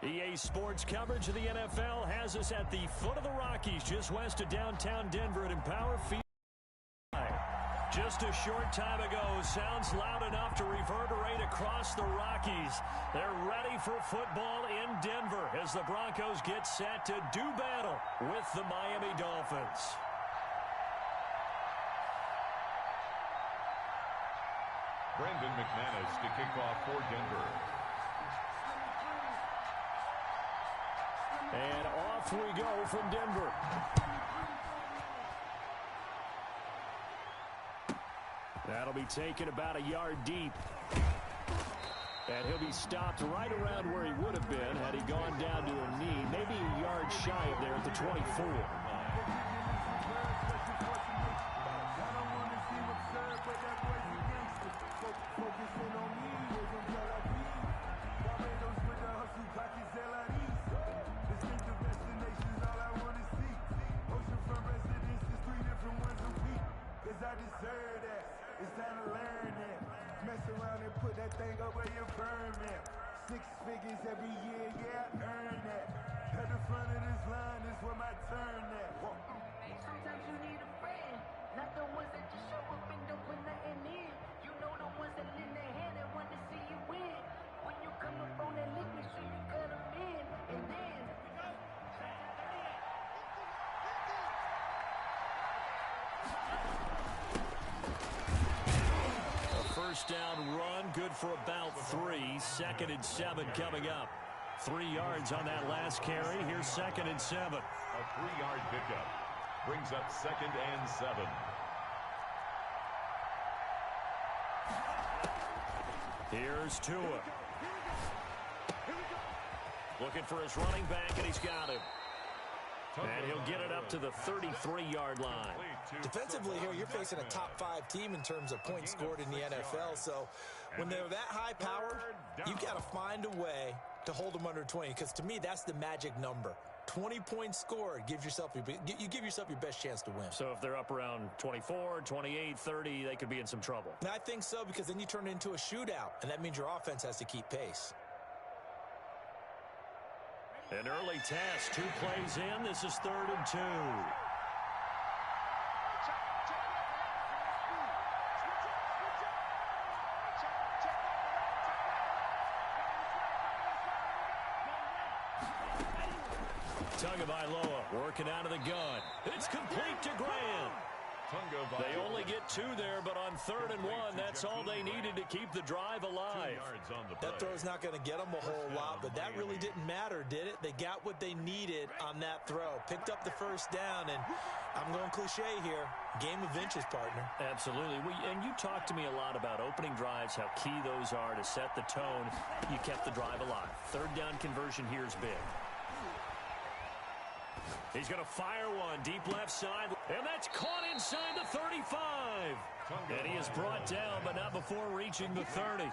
EA Sports coverage of the NFL has us at the foot of the Rockies, just west of downtown Denver at Empower Field. Just a short time ago, sounds loud enough to reverberate across the Rockies. They're ready for football in Denver as the Broncos get set to do battle with the Miami Dolphins. Brandon McManus to kick off for Denver. And off we go from Denver. That'll be taken about a yard deep. And he'll be stopped right around where he would have been had he gone down to a knee, maybe a yard shy of there at the 24. Every year, yeah, earn that. At the front of this line is where my turn at. Sometimes you need a friend, not the ones that just show up and don't put nothing in. You know the ones that lend their hand and want to see you win. When you come up on that league, make sure you cut them in. And then first down run, good for about 3. 2nd and 7 coming up. 3 yards on that last carry. Here's 2nd and 7. A 3-yard pickup brings up 2nd and 7. Here's Tua. Looking for his running back, and he's got him. And he'll get it up to the 33-yard line. Defensively here, you're facing a top 5 team in terms of points scored in the NFL. So when they're that high-powered, you've got to find a way to hold them under 20. Because to me, that's the magic number. 20 points scored gives yourself you give yourself your best chance to win. So if they're up around 24, 28, 30, they could be in some trouble. And I think so, because then you turn it into a shootout, and that means your offense has to keep pace. An early test, 2 plays in. This is 3rd and 2. Tagovailoa working out of the gun. It's complete to Graham. They only get 2 there, but on 3rd and 1, that's all they needed to keep the drive alive. That throw's not going to get them a whole lot, but that really didn't matter, did it? They got what they needed on that throw. Picked up the first down, and I'm going cliche here. Game of inches, partner. Absolutely. And you talked to me a lot about opening drives, how key those are to set the tone. You kept the drive alive. 3rd down conversion here is big. He's going to fire one deep left side, and that's caught inside the 35. And he is brought down, but not before reaching the 30.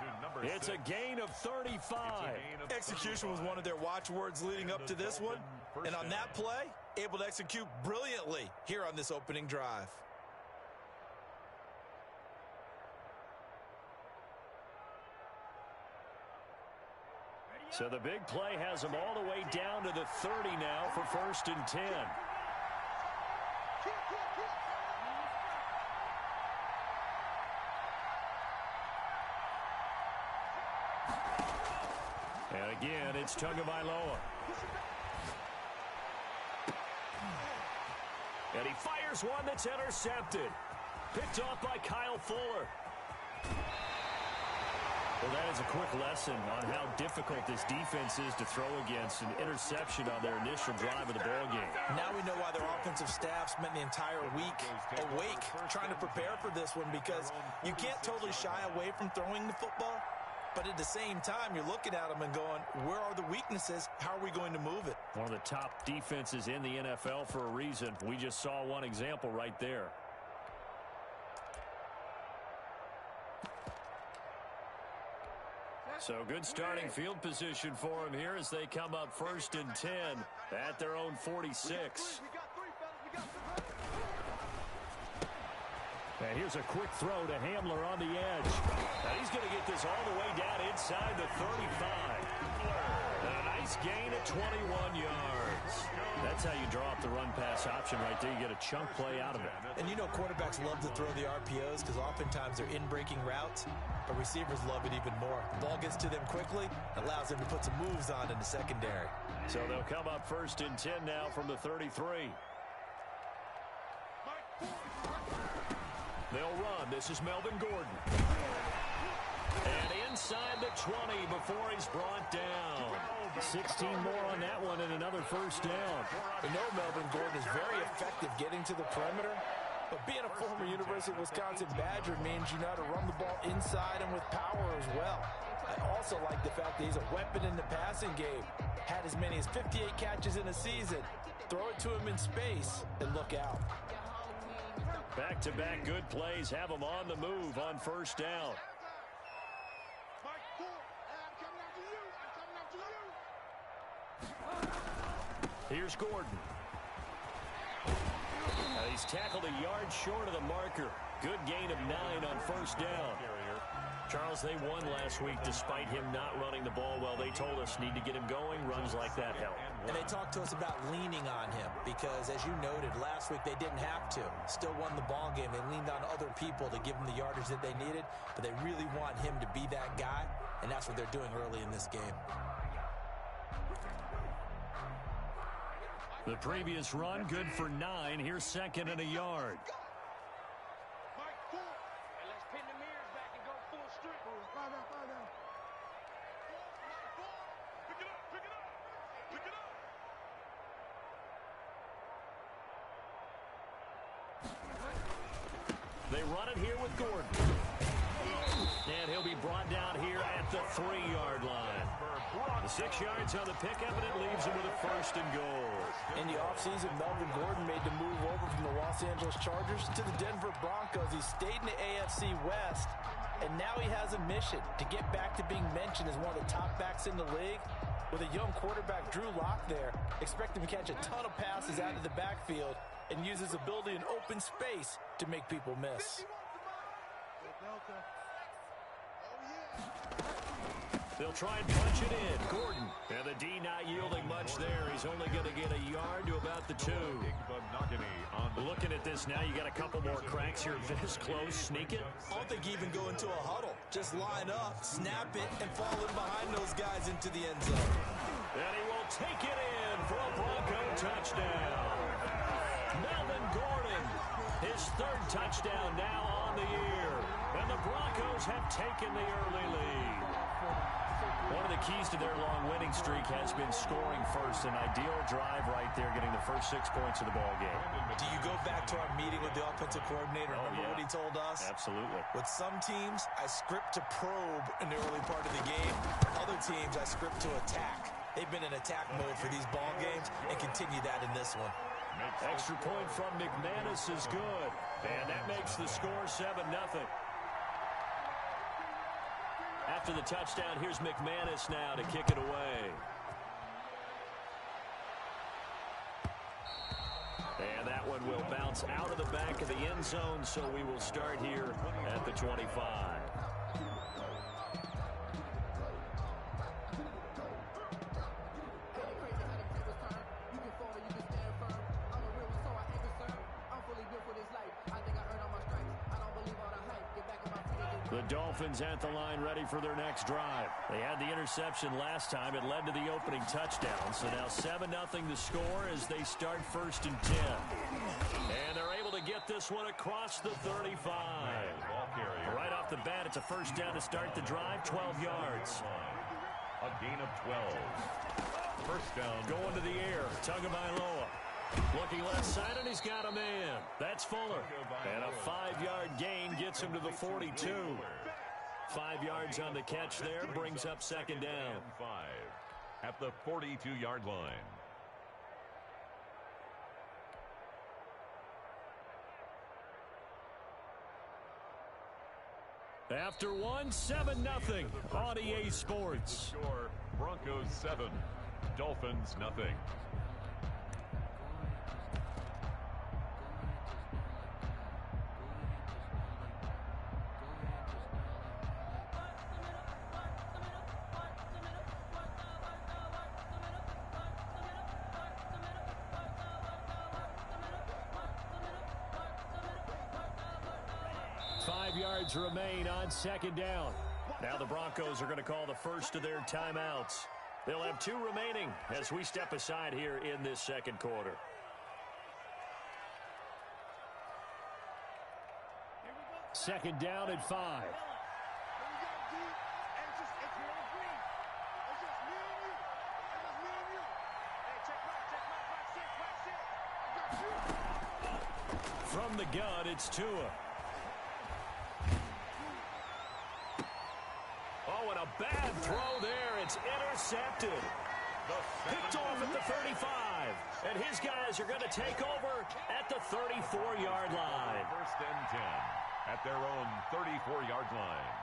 It's a gain of 35. Execution was one of their watchwords leading up to this one. And on that play, able to execute brilliantly here on this opening drive. So the big play has them all the way down to the 30 now for 1st and 10. And again, it's Tagovailoa. And he fires one that's intercepted. Picked off by Kyle Fuller. Well, that is a quick lesson on how difficult this defense is to throw against an interception on their initial drive of the ball game. Now we know why their offensive staff spent the entire week awake trying to prepare for this one, because you can't totally shy away from throwing the football. But at the same time, you're looking at them and going, where are the weaknesses? How are we going to move it? One of the top defenses in the NFL for a reason. We just saw one example right there. So good starting field position for him here as they come up 1st and 10 at their own 46. And here's a quick throw to Hamler on the edge. And he's going to get this all the way down inside the 35. And a nice Nice gain of 21 yards. That's how you draw up the run-pass option right there. You get a chunk play out of it. And you know quarterbacks love to throw the RPOs because oftentimes they're in-breaking routes, but receivers love it even more. The ball gets to them quickly, allows them to put some moves on in the secondary. So they'll come up 1st and 10 now from the 33. They'll run. This is Melvin Gordon. And inside the 20 before he's brought down. 16 more on that one and another 1st down. We know Melvin Gordon is very effective getting to the perimeter, but being a former University of Wisconsin Badger means you know how to run the ball inside and with power as well. I also like the fact that he's a weapon in the passing game. Had as many as 58 catches in a season. Throw it to him in space and look out. Back-to-back good plays have him on the move on 1st down. Here's Gordon. He's tackled a yard short of the marker. Good gain of 9 on 1st down. Charles, they won last week despite him not running the ball well. They told us need to get him going. Runs like that help. And they talked to us about leaning on him because, as you noted, last week they didn't have to. Still won the ball game. They leaned on other people to give them the yardage that they needed, but they really want him to be that guy, and that's what they're doing early in this game. The previous run, good for 9. Here's 2nd and a yard. They run it here with Gordon. And he'll be brought down here at the 3-yard line. The 6 yards on the pickup, and it leaves him with a 1st and goal. In the offseason, Melvin Gordon made the move over from the Los Angeles Chargers to the Denver Broncos. He stayed in the AFC West, and now he has a mission to get back to being mentioned as one of the top backs in the league. With a young quarterback, Drew Lock, there, expect him to catch a ton of passes out of the backfield and use his ability in open space to make people miss. They'll try and punch it in. Gordon. And the D not yielding much there. He's only going to get a yard to about the 2. Looking at this now, you got a couple more cracks here this close. Sneak it. I don't think you even go into a huddle. Just line up, snap it, and fall in behind those guys into the end zone. And he will take it in for a Bronco touchdown. Melvin Gordon, his 3rd touchdown now on the year. And the Broncos have taken the early lead. One of the keys to their long winning streak has been scoring first. An ideal drive right there, getting the first 6 points of the ball game. Do you go back to our meeting with the offensive coordinator? Remember what he told us? Absolutely. With some teams, I script to probe in the early part of the game. Other teams, I script to attack. They've been in attack mode for these ball games and continue that in this one. Extra point from McManus is good. And that makes the score 7-0. After the touchdown, here's McManus now to kick it away. And that one will bounce out of the back of the end zone, so we will start here at the 25. The Dolphins at the line ready for their next drive. They had the interception last time. It led to the opening touchdown. So now 7-0 the score as they start 1st and 10. And they're able to get this one across the 35. Right off the bat, it's a 1st down to start the drive, 12 yards. A gain of 12. 1st down. Going to the air, Tagovailoa. Looking left side, and he's got a man. That's Fuller. And a 5-yard gain gets him to the 42. 5 yards on the catch there, brings up 2nd down. 5 at the 42-yard line. After one, 7-0 on EA Sports. Score, Broncos 7, Dolphins nothing. yards remain on second down. Now the Broncos are going to call the first of their timeouts. They'll have 2 remaining as we step aside here in this second quarter. Second down at 5. From the gun, it's Tua. Oh, and a bad throw there. It's intercepted. Picked off at the 35. And his guys are going to take over at the 34-yard line. First and 10 at their own 34-yard line.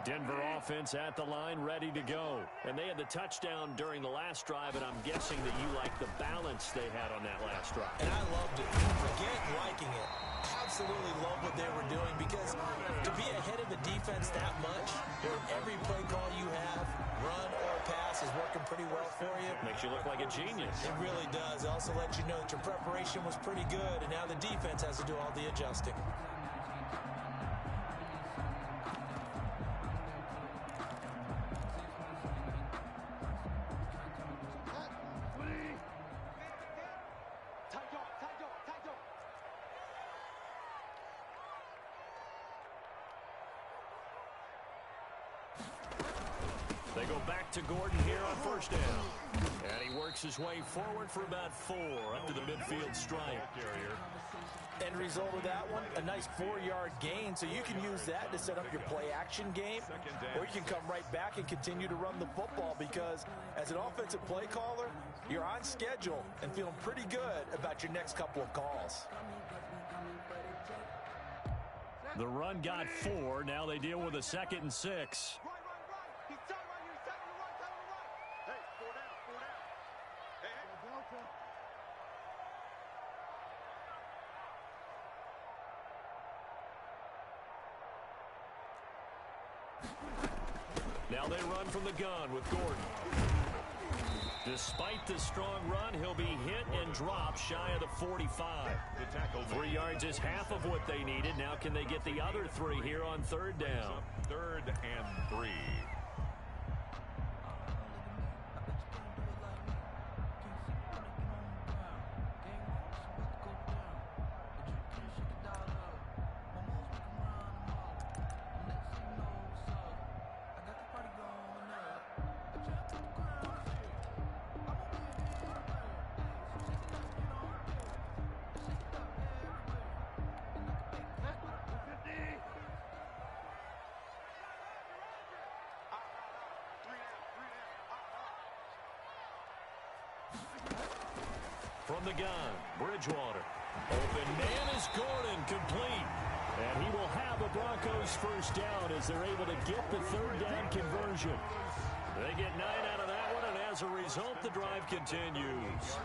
Denver offense at the line, ready to go. And they had the touchdown during the last drive, and I'm guessing that you like the balance they had on that last drive. And I loved it. Forget liking it. Absolutely love what they were doing, because to be ahead of the defense that much, where every play call you have, run or pass, is working pretty well for you. Makes you look like a genius. It really does. It also lets you know that your preparation was pretty good, and now the defense has to do all the adjusting. They go back to Gordon here on first down. And he works his way forward for about 4 up to the midfield stripe. End result of that one, a nice 4-yard gain, so you can use that to set up your play-action game, or you can come right back and continue to run the football, because as an offensive play caller, you're on schedule and feeling pretty good about your next couple of calls. The run got 4. Now they deal with a 2nd and 6. Now they run from the gun with Gordon. Despite the strong run, he'll be hit and dropped shy of the 45. 3 yards is half of what they needed. Now can they get the other 3 here on third down? 3rd and 3. From the gun, Bridgewater. Open man is Gordon, complete. And he will have a Broncos first down as they're able to get the third down conversion. They get 9 out of that one, and as a result, the drive continues.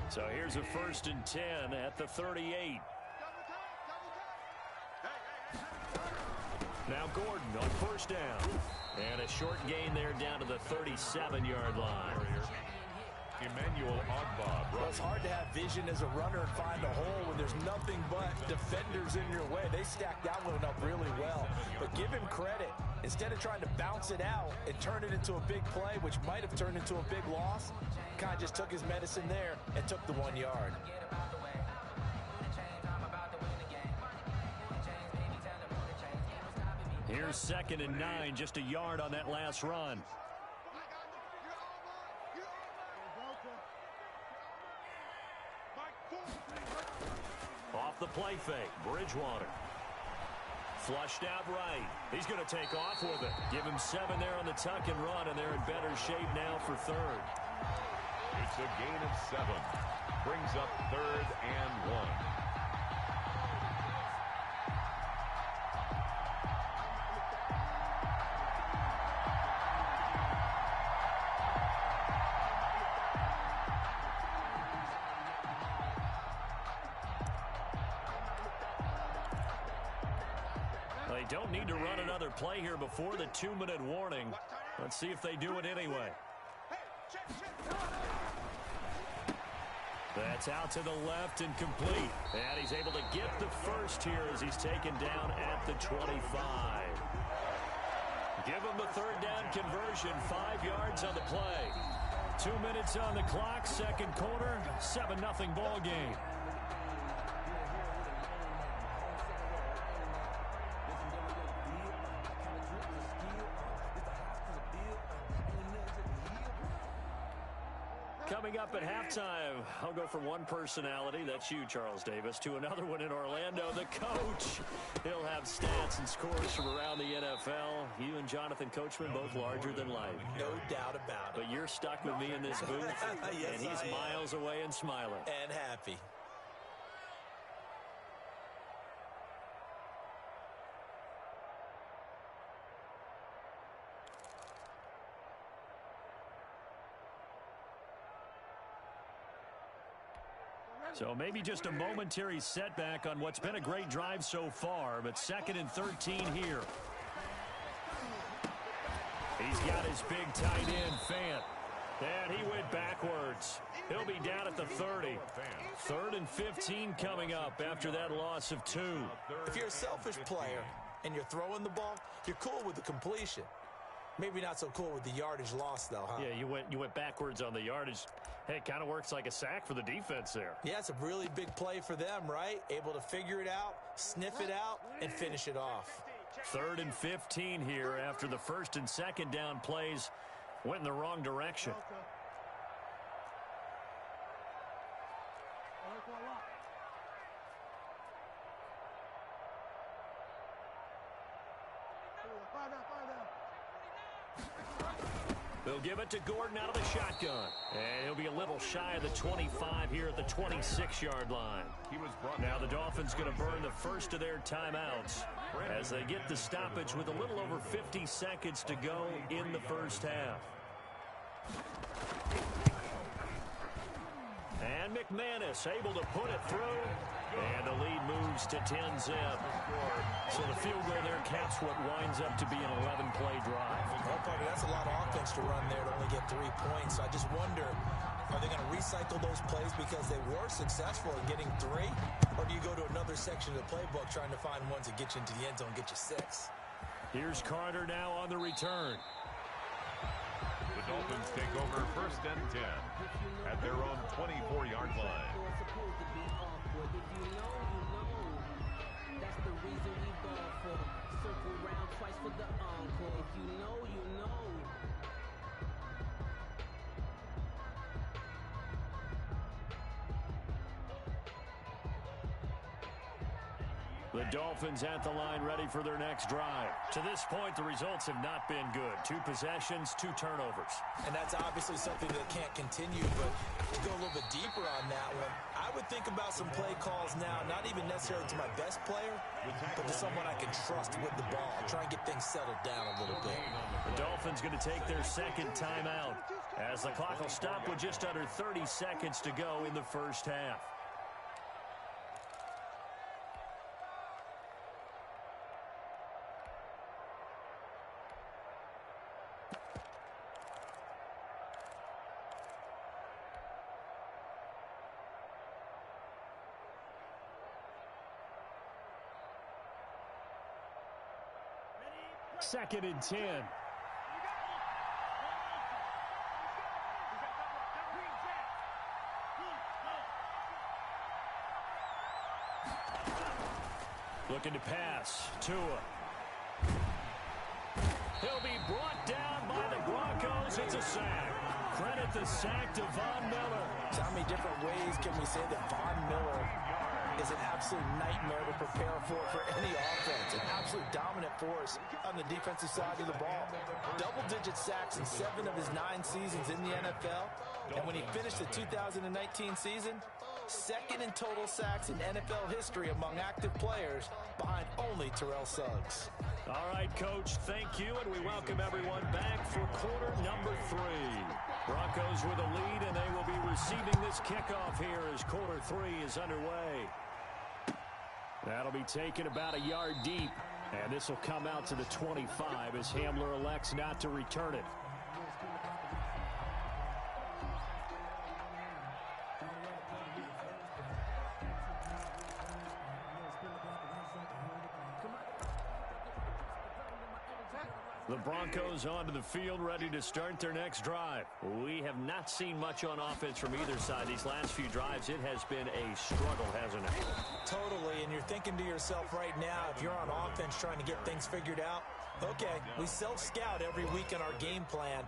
So here's a 1st and 10 at the 38. Now Gordon on first down. And a short gain there down to the 37-yard line. Emmanuel Ogbah. Well, it's hard to have vision as a runner and find a hole when there's nothing but defenders in your way. They stacked that one up really well. But give him credit. Instead of trying to bounce it out and turn it into a big play, which might have turned into a big loss, kind of just took his medicine there and took the 1 yard. Here's 2nd and 9, just a yard on that last run. Off the play fake, Bridgewater. Flushed out right. He's going to take off with it. Give him 7 there on the tuck and run, and they're in better shape now for third. It's a gain of 7. Brings up 3rd and 1. don't need to run another play here before the 2-minute warning. Let's see if they do it anyway. That's out to the left and complete. And he's able to get the first here as he's taken down at the 25. Give him the third down conversion, 5 yards on the play. 2 minutes on the clock, second quarter, 7-0 ball game. Coming up at halftime, I'll go from one personality, that's you, Charles Davis, to another one in Orlando, the coach. He'll have stats and scores from around the NFL. You and Jonathan Coachman, both larger than life. No doubt about it. But you're stuck with me in this booth, Yes, and he's miles away and smiling. And happy. So maybe just a momentary setback on what's been a great drive so far, but 2nd and 13 here. He's got his big tight end, Fant. And he went backwards. He'll be down at the 30. 3rd and 15 coming up after that loss of 2. If you're a selfish player and you're throwing the ball, you're cool with the completion. Maybe not so cool with the yardage loss, though, huh? Yeah, you went backwards on the yardage. Hey, it kind of works like a sack for the defense there. Yeah, it's a really big play for them, right? Able to figure it out, sniff it out, and finish it off. 3rd and 15 here after the 1st and 2nd down plays went in the wrong direction. They'll give it to Gordon out of the shotgun. And he'll be a little shy of the 25 here at the 26-yard line. Now the Dolphins going to burn the first of their timeouts as they get the stoppage with a little over 50 seconds to go in the first half. And McManus able to put it through. And the lead moves to 10-zip. So the field goal there caps what winds up to be an 11-play drive. Well, Parker, that's a lot of offense to run there to only get 3 points. So I just wonder, are they going to recycle those plays because they were successful in getting 3? Or do you go to another section of the playbook trying to find ones that get you into the end zone and get you 6? Here's Carter now on the return. The Dolphins take over 1st and 10 at their own 24-yard line. If you know, you know. That's the reason we ball for. Circle round twice for the encore. If you know, you know. The Dolphins at the line ready for their next drive. To this point, the results have not been good. 2 possessions, 2 turnovers. And that's obviously something that can't continue, but to go a little bit deeper on that one, I would think about some play calls now, not even necessarily to my best player, but to someone I can trust with the ball. Try and get things settled down a little bit. The Dolphins going to take their 2nd timeout as the clock will stop with just under 30 seconds to go in the first half. Second and 10. Looking to pass. Tua. He'll be brought down by the Broncos. It's a sack. Credit the sack to Von Miller. So how many different ways can we say that Von Miller is an absolute nightmare to prepare for any offense? An absolute dominant force on the defensive side of the ball. Double-digit sacks in 7 of his 9 seasons in the NFL. And when he finished the 2019 season, 2nd in total sacks in NFL history among active players, behind only Terrell Suggs. All right, Coach, thank you, and we welcome everyone back for quarter number 3. Broncos with a lead, and they will be receiving this kickoff here as quarter 3 is underway. That'll be taken about a yard deep. And this will come out to the 25 as Hamler elects not to return it. The Broncos onto the field, ready to start their next drive. We have not seen much on offense from either side. These last few drives, it has been a struggle, hasn't it? Totally, and you're thinking to yourself right now, if you're on offense trying to get things figured out, okay, we self-scout every week in our game plan.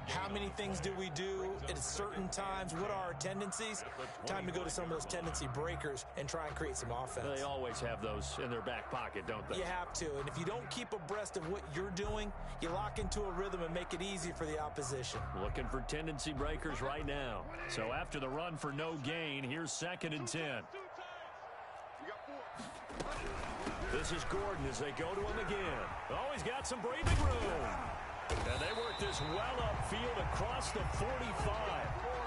How many things do we do at certain times? What are our tendencies? Time to go to some of those tendency breakers and try and create some offense. They always have those in their back pocket, don't they? You have to, and if you don't keep abreast of what you're doing, you lock into a rhythm and make it easy for the opposition. Looking for tendency breakers right now. So after the run for no gain, here's 2nd and 10. This is Gordon as they go to him again. Oh, he's got some breathing room. And they work this well upfield across the 45.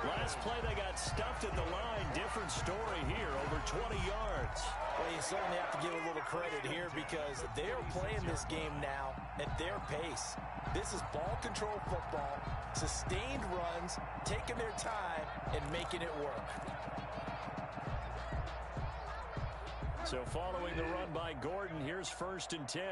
Last play, they got stuffed at the line. Different story here, over 20 yards. Well, you certainly have to give a little credit here because they are playing this game now at their pace. This is ball control football, sustained runs, taking their time, and making it work. So following the run by Gordon, here's 1st and 10.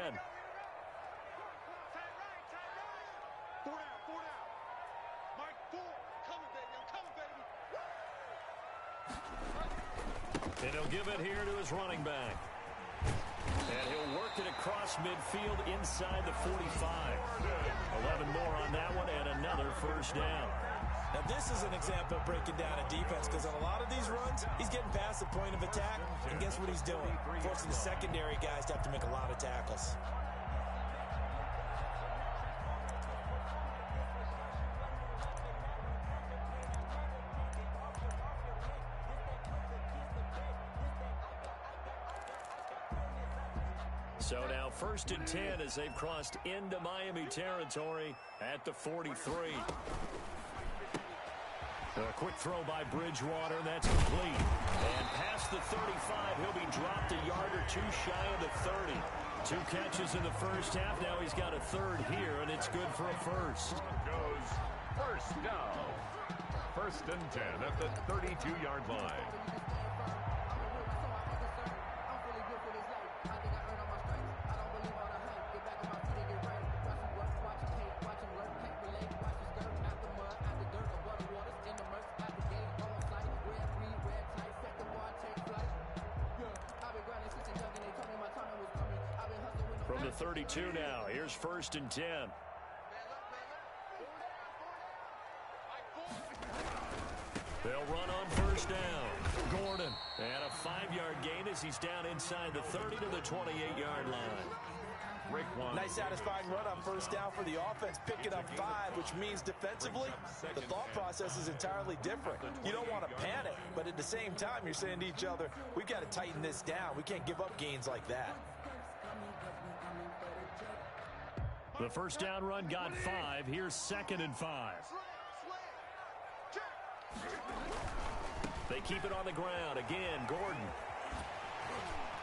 And he'll give it here to his running back. And he'll work it across midfield inside the 45. 11 more on that one and another 1st down. Now, this is an example of breaking down a defense because on a lot of these runs, he's getting past the point of attack, and guess what he's doing? Forcing the secondary guys to have to make a lot of tackles. So now 1st and 10 as they've crossed into Miami territory at the 43. A quick throw by Bridgewater. That's complete. And past the 35, he'll be dropped a yard or two shy of the 30. 2 catches in the first half. Now he's got a 3rd here, and it's good for a 1st. Goes 1st down. 1st and 10 at the 32-yard line. From the 32 now, here's 1st and 10. They'll run on 1st down. Gordon, and a 5-yard gain as he's down inside the 30 to the 28-yard line. Nice satisfying run on 1st down for the offense, picking up 5, which means defensively, the thought process is entirely different. You don't want to panic, but at the same time, you're saying to each other, we've got to tighten this down. We can't give up gains like that. The 1st down run got 5. Here's 2nd and 5. They keep it on the ground. Again, Gordon.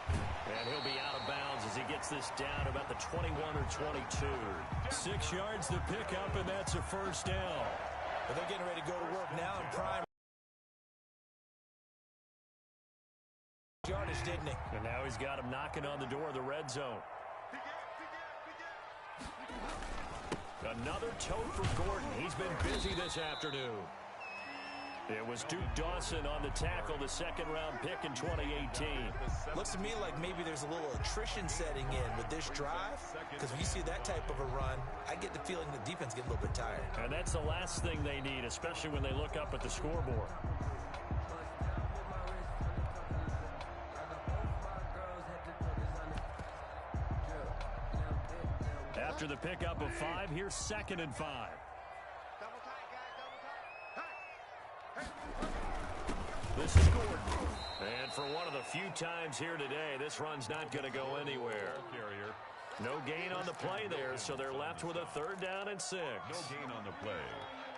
And he'll be out of bounds as he gets this down about the 21 or 22. 6 yards to pick up, and that's a 1st down. But they're getting ready to go to work now in prime yardage, didn't he? And now he's got him knocking on the door of the red zone. Another tote for Gordon. He's been busy this afternoon. It was Duke Dawson on the tackle, the 2nd-round pick in 2018. Looks to me like maybe there's a little attrition setting in with this drive, because when you see that type of a run, I get the feeling the defense gets a little bit tired. And that's the last thing they need, especially when they look up at the scoreboard. After the pickup of 5, here's 2nd and 5. This is Gordon. And for one of the few times here today, this run's not going to go anywhere. No gain on the play there, so they're left with a 3rd down and 6. No gain on the play.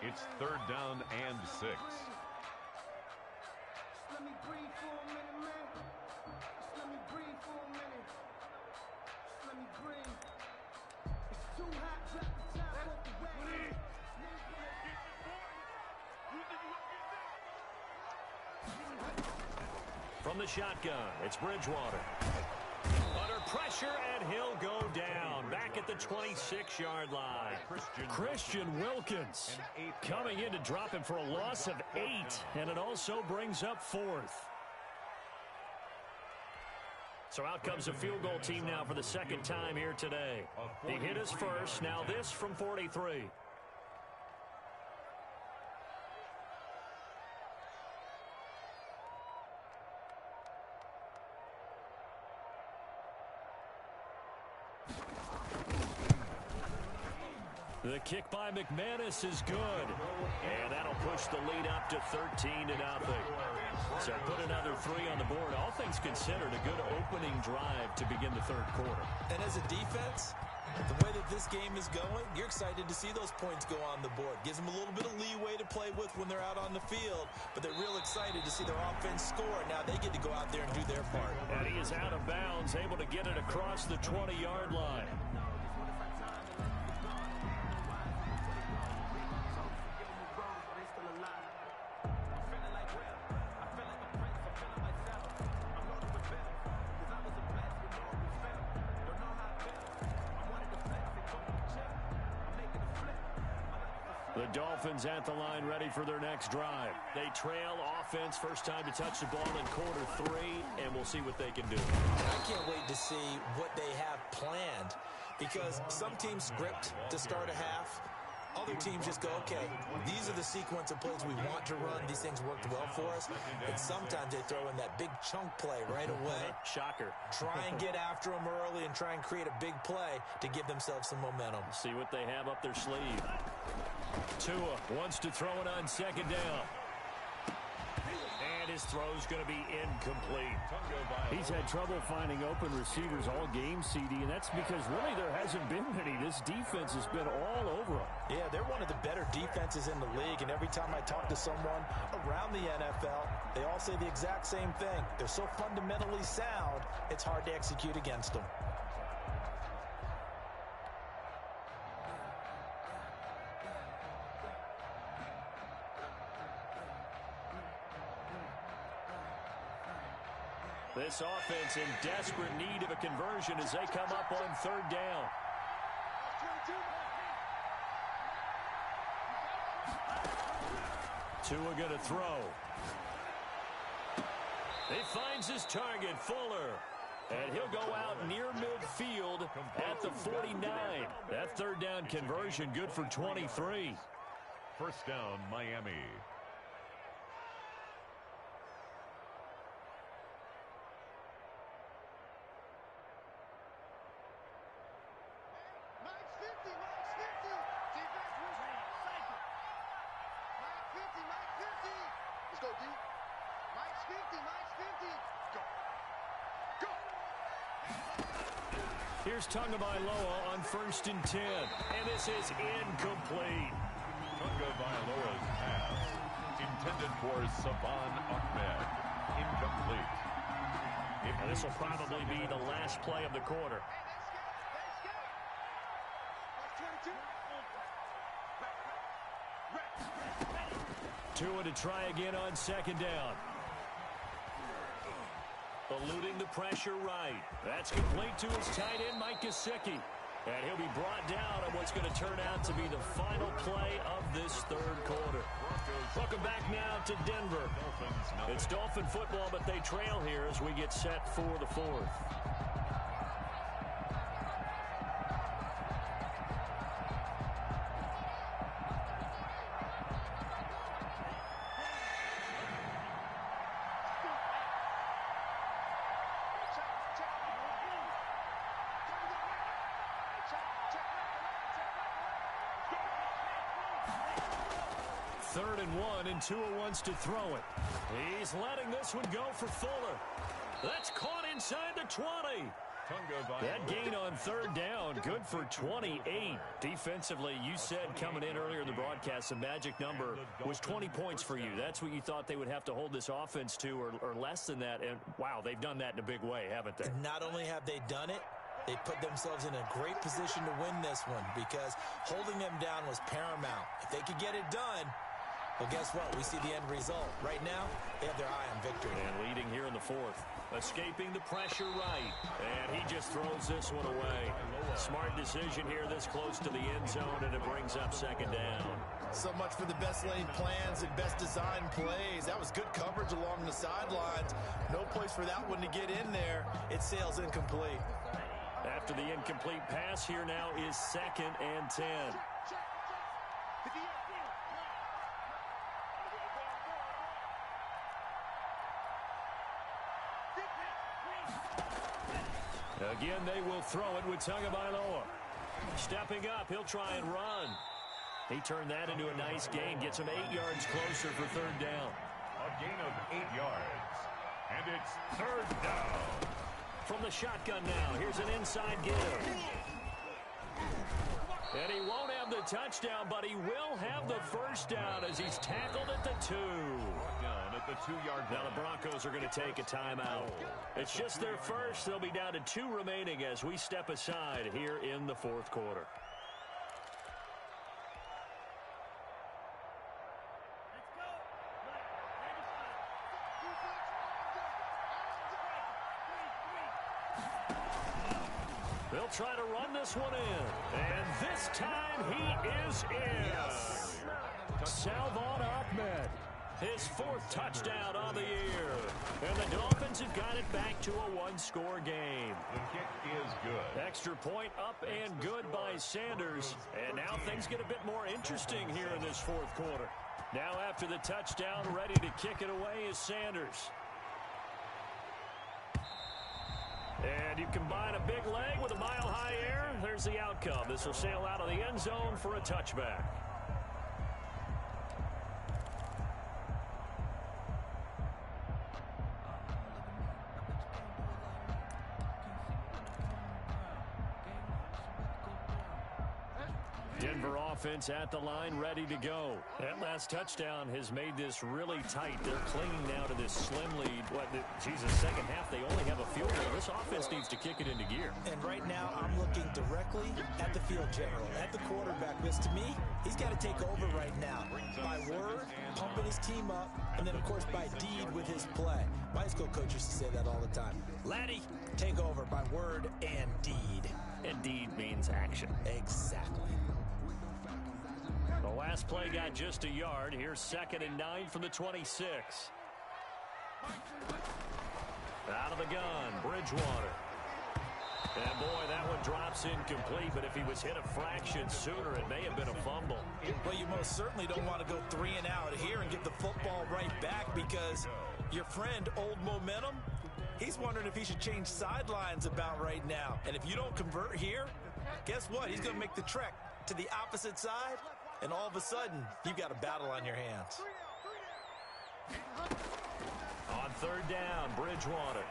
It's 3rd down and 6. Let me breathe for a minute, man. Let me breathe for a minute. Let me breathe. From the shotgun, it's Bridgewater. Under pressure, and he'll go down. Back at the 26-yard line. Christian Wilkins coming in to drop him for a loss of 8, and it also brings up 4th. So out comes a field goal team now for the second time here today. He hit his first, now this from 43. The kick by McManus is good. And that'll push the lead up to 13-0. So put another 3 on the board. All things considered, a good opening drive to begin the third quarter. And as a defense, the way that this game is going, you're excited to see those points go on the board. Gives them a little bit of leeway to play with when they're out on the field, but they're real excited to see their offense score. Now they get to go out there and do their part. And he is out of bounds, able to get it across the 20-yard line. The Dolphins at the line ready for their next drive. They trail offense, first time to touch the ball in quarter 3, and we'll see what they can do. I can't wait to see what they have planned, because some teams script to start a half. Other teams just go, okay, these are the sequence of plays we want to run. These things worked well for us. And sometimes they throw in that big chunk play right away. Shocker. Try and get after them early and try and create a big play to give themselves some momentum. See what they have up their sleeve. Tua wants to throw it on second down. And his throw's going to be incomplete. He's had trouble finding open receivers all game, CD, and that's because really there hasn't been many. This defense has been all over him. Yeah, they're one of the better defenses in the league, and every time I talk to someone around the NFL, they all say the exact same thing. They're so fundamentally sound, it's hard to execute against them. This offense in desperate need of a conversion as they come up on third down. Tua going to throw. He finds his target, Fuller. And he'll go out near midfield at the 49. That third down conversion good for 23. First down, Miami. Here's Tagovailoa on 1st and 10. And this is incomplete. Tagovailoa's pass intended for Savon Ahmed. Incomplete. And this will probably be the last play of the quarter. Tua to try again on second down. Eluding the pressure right. That's complete to his tight end, Mike Gesicki. And he'll be brought down on what's going to turn out to be the final play of this third quarter. Welcome back now to Denver. It's Dolphin football, but they trail here as we get set for the fourth. Third and 1, and Tua wants to throw it. He's letting this one go for Fuller. That's caught inside the 20. That gain on third down, good for 28. Defensively, you said coming in earlier in the broadcast, the magic number was 20 points for you. That's what you thought they would have to hold this offense to, or less than that. And, wow, they've done that in a big way, haven't they? Not only have they done it, they put themselves in a great position to win this one, because holding them down was paramount. If they could get it done, well, guess what? We see the end result. Right now, they have their eye on victory. And leading here in the fourth. Escaping the pressure right. And he just throws this one away. Smart decision here this close to the end zone, and it brings up second down. So much for the best laid plans and best design plays. That was good coverage along the sidelines. No place for that one to get in there. It sails incomplete. After the incomplete pass, here now is 2nd and 10. Again, they will throw it with Tagovailoa. Stepping up, he'll try and run. He turned that into a nice gain, gets him 8 yards closer for third down. A gain of 8 yards. And it's third down. From the shotgun now, here's an inside give. And he won't have the touchdown, but he will have the first down as he's tackled at the 2. Down at the 2-yard line. Now the Broncos are going to take a timeout. It's just their first. They'll be down to 2 remaining as we step aside here in the fourth quarter. They'll try to run this one in. And this time he is in. Yes. Salvon Ahmed. His 4th touchdown on the year. And the Dolphins have got it back to a 1-score game. The kick is good. Extra point up and good by Sanders. And now things get a bit more interesting here in this fourth quarter. Now after the touchdown, ready to kick it away is Sanders. And you combine a big leg with a mile-high air, there's the outcome. This will sail out of the end zone for a touchback. Denver offense at the line, ready to go. That last touchdown has made this really tight. They're clinging now to this slim lead. Second half, they only have a field goal. This offense needs to kick it into gear. And right now, I'm looking directly at the field general, at the quarterback. Because to me, he's got to take over right now. By word, pumping his team up, and then, of course, by deed with his play. My high school coach used to say that all the time. Laddie, take over by word and deed. And deed means action. Exactly. The last play got just a yard. Here's 2nd and 9 from the 26. Out of the gun, Bridgewater. And boy, that one drops incomplete, but if he was hit a fraction sooner, it may have been a fumble. Well, you most certainly don't want to go 3 and out here and get the football right back, because your friend, Old Momentum, he's wondering if he should change sidelines about right now. And if you don't convert here, guess what? He's going to make the trek to the opposite side, and all of a sudden, you've got a battle on your hands. On third down, Bridgewater.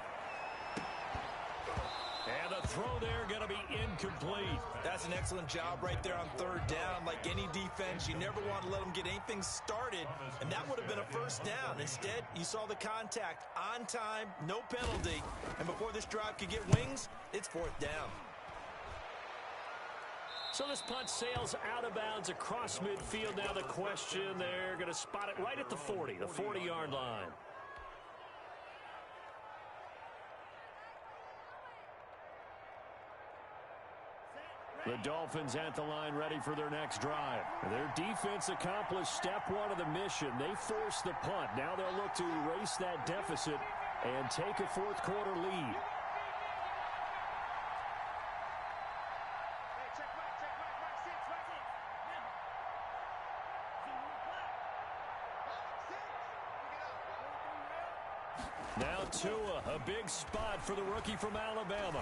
And the throw there going to be incomplete. That's an excellent job right there on third down. Like any defense, you never want to let them get anything started, and that would have been a first down. Instead, you saw the contact on time, no penalty, and before this drive could get wings, it's 4th down. So this punt sails out of bounds across midfield. Now the question, they're going to spot it right at the 40, the 40-yard line. The Dolphins at the line, ready for their next drive. Their defense accomplished step 1 of the mission. They forced the punt. Now they'll look to erase that deficit and take a fourth quarter lead. Now Tua, a big spot for the rookie from Alabama.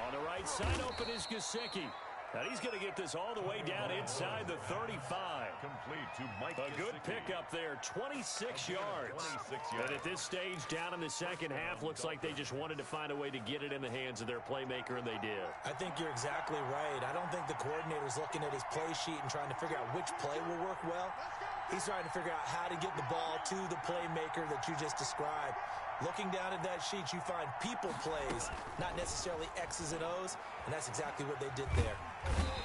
On the right side, open is Gesicki. And he's going to get this all the way down inside the 35. Complete to Mike A good Gesicki. pickup there, 26 yards. 26 yards. And at this stage, down in the second half, looks like they just wanted to find a way to get it in the hands of their playmaker, and they did. I think you're exactly right. I don't think the coordinator's looking at his play sheet and trying to figure out which play will work well. He's trying to figure out how to get the ball to the playmaker that you just described. Looking down at that sheet, you find people plays, not necessarily X's and O's, and that's exactly what they did there.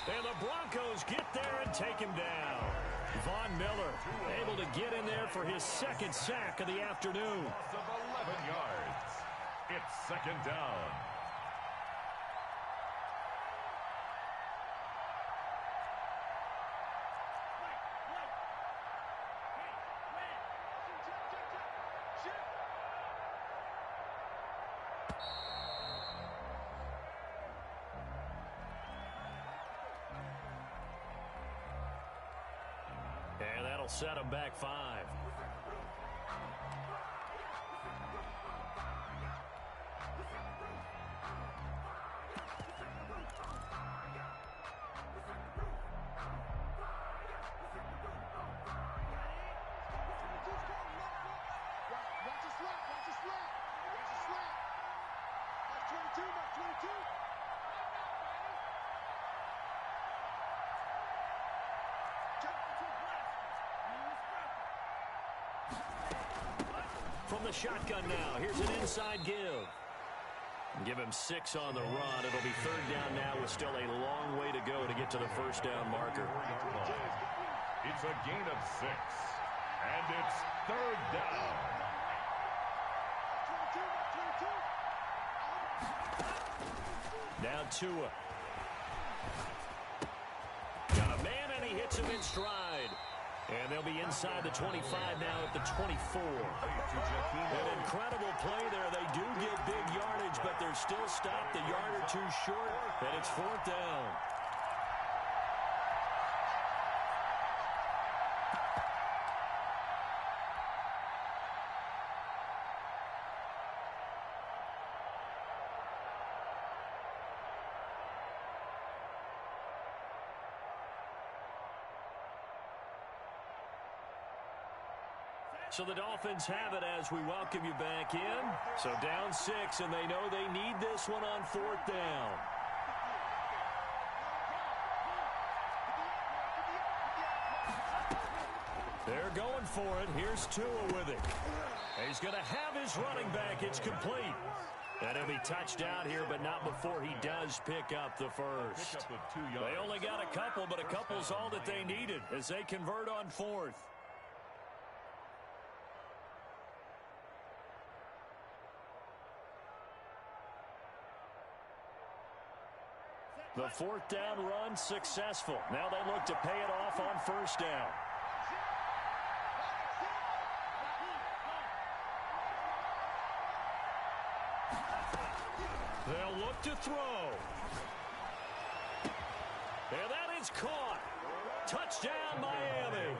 And the Broncos get there and take him down. Von Miller able to get in there for his second sack of the afternoon. Loss of 11 yards. It's second down. And that'll set him back 5. From the shotgun now, here's an inside give. Give him 6 on the run. It'll be third down now with still a long way to go to get to the first down marker. It's a gain of 6. And it's third down. Now Tua. Got a man, and he hits him in stride. And they'll be inside the 25 now at the 24. An incredible play there. They do get big yardage, but they're still stopped a yard or two short, and it's fourth down. So the Dolphins have it as we welcome you back in. So down 6, and they know they need this one on fourth down. They're going for it. Here's Tua with it. He's going to have his running back. It's complete. And he'll be touched out here, but not before he does pick up the first. They only got a couple, but a couple's all that they needed as they convert on fourth. The fourth down run successful. Now they look to pay it off on first down. They'll look to throw. And that is caught. Touchdown, Miami.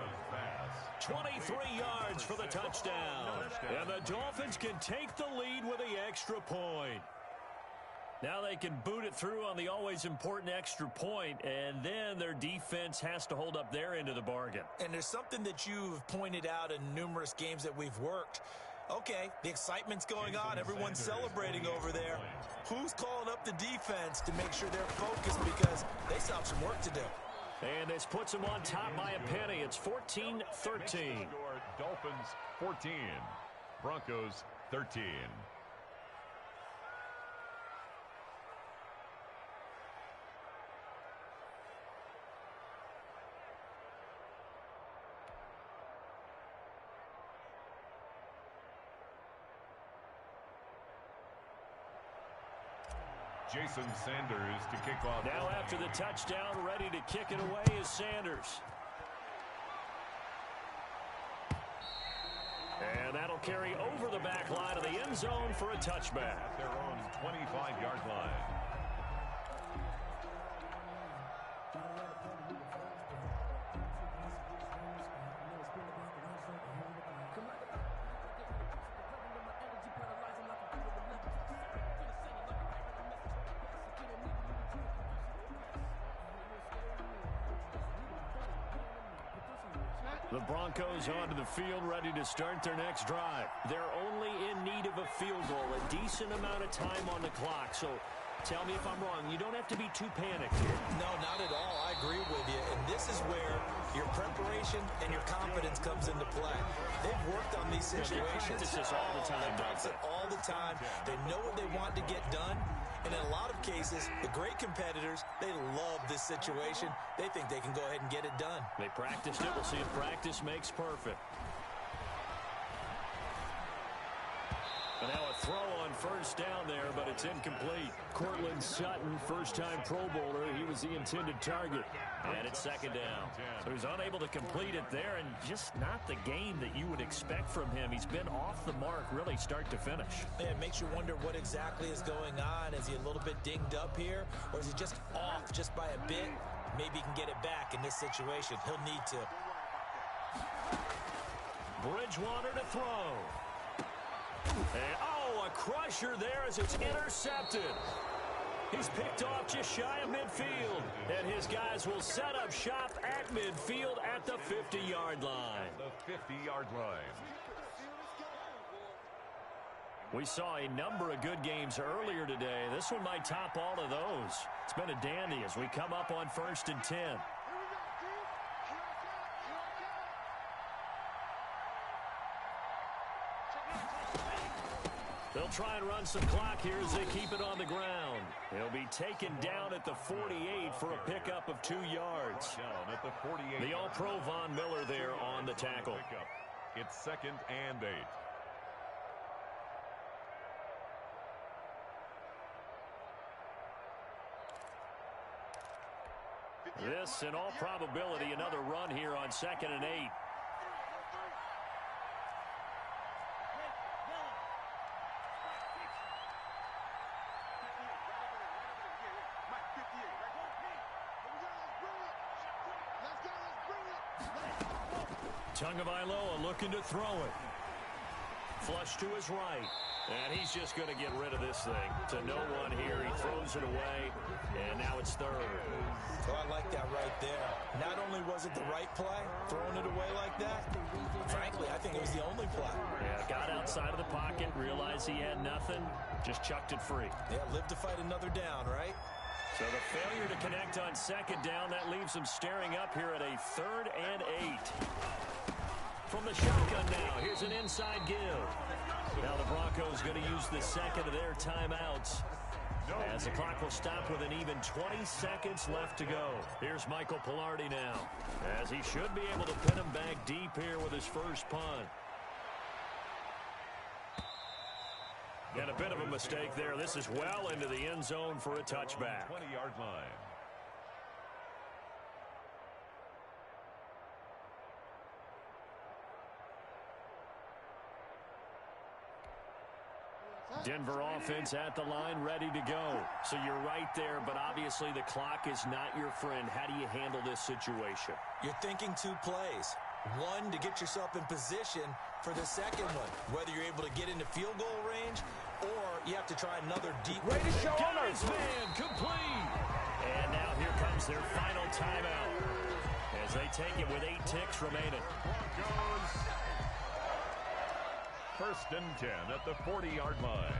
23 yards for the touchdown. And the Dolphins can take the lead with the extra point. Now they can boot it through on the always important extra point, and then their defense has to hold up their end of the bargain. And there's something that you've pointed out in numerous games that we've worked. Okay, the excitement's going on. Everyone's celebrating over there. Who's calling up the defense to make sure they're focused because they still have some work to do? And this puts them on top by a penny. It's 14-13. Dolphins 14. Broncos 13. Jason Sanders to kick off. Now after the touchdown, ready to kick it away is Sanders. And that'll carry over the back line of the end zone for a touchback. At their own 25-yard line. The Broncos onto the field, ready to start their next drive. They're only in need of a field goal, a decent amount of time on the clock. So tell me if I'm wrong. You don't have to be too panicked here. No, not at all. I agree with you. And this is where your preparation and your confidence comes into play. They've worked on these situations. They practice this all the time. They practice it all the time. They know what they want to get done. And in a lot of cases, the great competitors, they love this situation. They think they can go ahead and get it done. They practiced it. We'll see if practice makes perfect. And now a throw on first down there, but it's incomplete. Cortland Sutton, first-time Pro Bowler. He was the intended target. And it's second down. So he's unable to complete it there, and just not the game that you would expect from him. He's been off the mark really start to finish. Yeah, it makes you wonder what exactly is going on. Is he a little bit dinged up here, or is he just off just by a bit? Maybe he can get it back in this situation. He'll need to. Bridgewater to throw. And, oh, a crusher there as it's intercepted. He's picked off just shy of midfield. And his guys will set up shop at midfield at the 50-yard line. The 50-yard line. We saw a number of good games earlier today. This one might top all of those. It's been a dandy as we come up on 1st and 10. They'll try and run some clock here as they keep it on the ground. He'll be taken down at the 48 for a pickup of 2 yards. Down at the 48. The All-Pro Von Miller there on the tackle. It's 2nd and 8. This, in all probability, another run here on 2nd and 8. Tagovailoa looking to throw it. Flush to his right. And he's just going to get rid of this thing. To no one here. He throws it away. And now it's 3rd. So I like that right there. Not only was it the right play, throwing it away like that, frankly, I think it was the only play. Yeah, got outside of the pocket, realized he had nothing, just chucked it free. Yeah, live to fight another down, right? So the failure to connect on 2nd down, that leaves him staring up here at a 3rd and 8. From the shotgun now, here's an inside give. Now the Broncos going to use the second of their timeouts as the clock will stop with an even 20 seconds left to go. Here's Michael Pilardi now, as he should be able to pin him back deep here with his first punt. And a bit of a mistake there. This is well into the end zone for a touchback. 20-yard line. Denver offense at the line, ready to go. So you're right there, but obviously the clock is not your friend. How do you handle this situation? You're thinking 2 plays. One, to get yourself in position for the second one, whether you're able to get into field goal range or you have to try another deep. Guys, man, complete. And now here comes their final timeout as they take it with 8 ticks remaining. Broncos. 1st and 10 at the 40-yard line.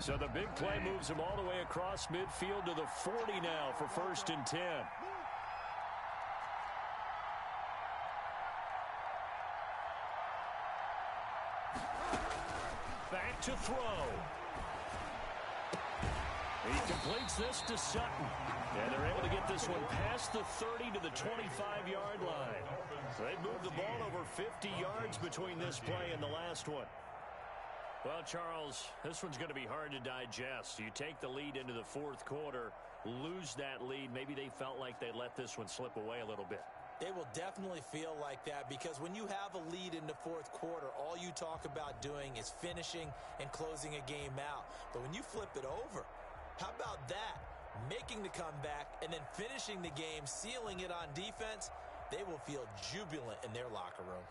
So the big play moves him all the way across midfield to the 40 now for 1st and 10. Back to throw. He completes this to Sutton. And they're able to get this one past the 30 to the 25-yard line. So they've moved the ball over 50 yards between this play and the last one. Well, Charles, this one's going to be hard to digest. You take the lead into the 4th quarter, lose that lead. Maybe they felt like they let this one slip away a little bit. They will definitely feel like that because when you have a lead in the 4th quarter, all you talk about doing is finishing and closing a game out. But when you flip it over, how about that? Making the comeback and then finishing the game, sealing it on defense, they will feel jubilant in their locker room.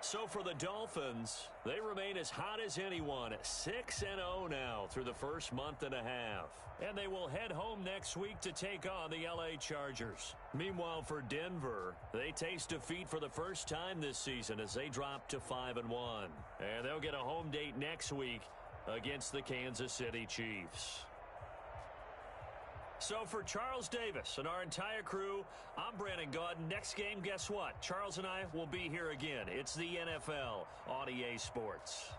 So for the Dolphins, they remain as hot as anyone, 6-0 now through the first month and a half. And they will head home next week to take on the LA Chargers. Meanwhile, for Denver, they taste defeat for the first time this season as they drop to 5-1. And they'll get a home date next week against the Kansas City Chiefs. So for Charles Davis and our entire crew, I'm Brandon Gaudin. Next game, guess what? Charles and I will be here again. It's the NFL on EA Sports.